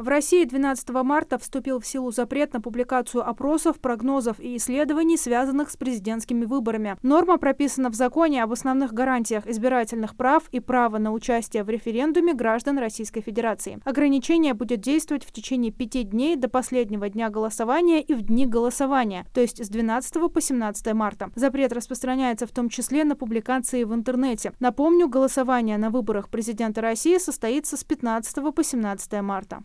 В России 12 марта вступил в силу запрет на публикацию опросов, прогнозов и исследований, связанных с президентскими выборами. Норма прописана в законе об основных гарантиях избирательных прав и права на участие в референдуме граждан Российской Федерации. Ограничение будет действовать в течение 5 дней до последнего дня голосования и в дни голосования, то есть с 12 по 17 марта. Запрет распространяется в том числе на публикации в интернете. Напомню, голосование на выборах президента России состоится с 15 по 17 марта.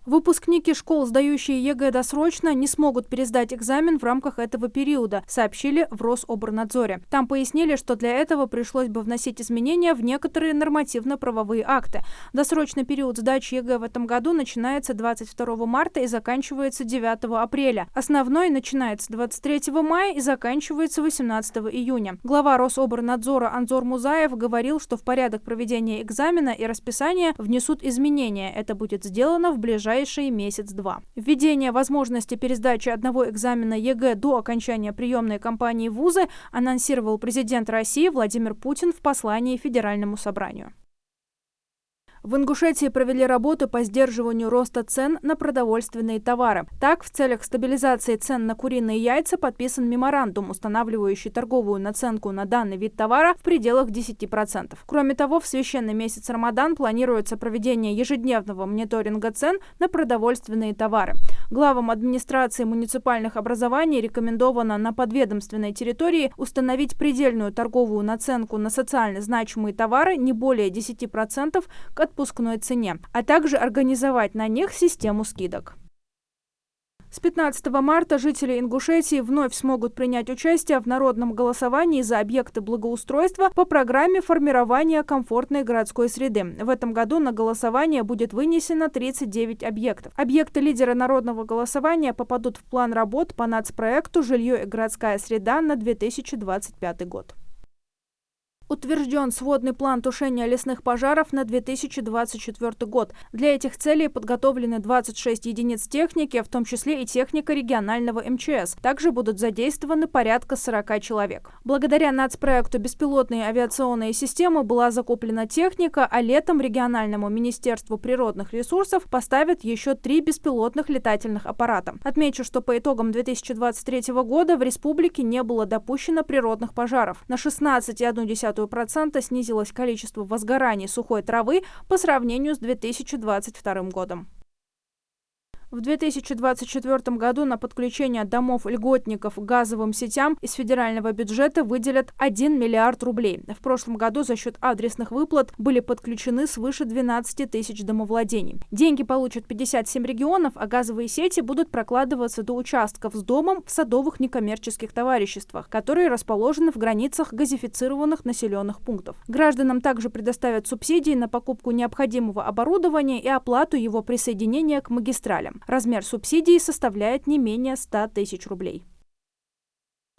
Выпускники школ, сдающие ЕГЭ досрочно, не смогут пересдать экзамен в рамках этого периода, сообщили в Рособорнадзоре. Там пояснили, что для этого пришлось бы вносить изменения в некоторые нормативно-правовые акты. Досрочный период сдачи ЕГЭ в этом году начинается 22 марта и заканчивается 9 апреля. Основной начинается 23 мая и заканчивается 18 июня. Глава Рособорнадзора Анзор Музаев говорил, что в порядок проведения экзамена и расписания внесут изменения. Это будет сделано в ближайшие месяц-два. Введение возможности пересдачи одного экзамена ЕГЭ до окончания приемной кампании в вузы анонсировал президент России Владимир Путин в послании Федеральному собранию. В Ингушетии провели работы по сдерживанию роста цен на продовольственные товары. Так, в целях стабилизации цен на куриные яйца подписан меморандум, устанавливающий торговую наценку на данный вид товара в пределах 10%. Кроме того, в священный месяц Рамадан планируется проведение ежедневного мониторинга цен на продовольственные товары. Главам администрации муниципальных образований рекомендовано на подведомственной территории установить предельную торговую наценку на социально значимые товары не более 10% к отпускной цене, а также организовать на них систему скидок. С 15 марта жители Ингушетии вновь смогут принять участие в народном голосовании за объекты благоустройства по программе формирования комфортной городской среды. В этом году на голосование будет вынесено 39 объектов. Объекты лидера народного голосования попадут в план работ по нацпроекту «Жилье и городская среда» на 2025 год. Утвержден сводный план тушения лесных пожаров на 2024 год. Для этих целей подготовлены 26 единиц техники, в том числе и техника регионального МЧС. Также будут задействованы порядка 40 человек. Благодаря нацпроекту «Беспилотные авиационные системы» была закуплена техника, а летом региональному министерству природных ресурсов поставят еще 3 беспилотных летательных аппарата. Отмечу, что по итогам 2023 года в республике не было допущено природных пожаров. На 16,1% снизилось количество возгораний сухой травы по сравнению с 2022 годом. В 2024 году на подключение домов-льготников к газовым сетям из федерального бюджета выделят 1 миллиард рублей. В прошлом году за счет адресных выплат были подключены свыше 12 тысяч домовладений. Деньги получат 57 регионов, а газовые сети будут прокладываться до участков с домом в садовых некоммерческих товариществах, которые расположены в границах газифицированных населенных пунктов. Гражданам также предоставят субсидии на покупку необходимого оборудования и оплату его присоединения к магистралям. Размер субсидии составляет не менее 100 тысяч рублей.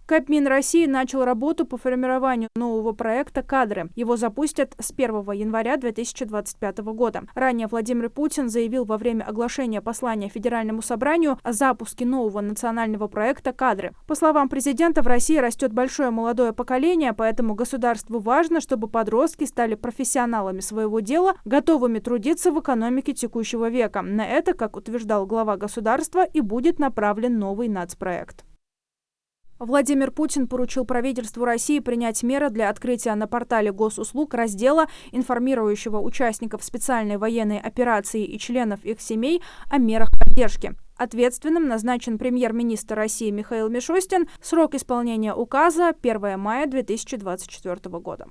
Кабмин России начал работу по формированию нового проекта «Кадры». Его запустят с 1 января 2025 года. Ранее Владимир Путин заявил во время оглашения послания Федеральному собранию о запуске нового национального проекта «Кадры». По словам президента, в России растет большое молодое поколение, поэтому государству важно, чтобы подростки стали профессионалами своего дела, готовыми трудиться в экономике текущего века. На это, как утверждал глава государства, и будет направлен новый нацпроект. Владимир Путин поручил правительству России принять меры для открытия на портале госуслуг раздела, информирующего участников специальной военной операции и членов их семей о мерах поддержки. Ответственным назначен премьер-министр России Михаил Мишустин. Срок исполнения указа – 1 мая 2024 года.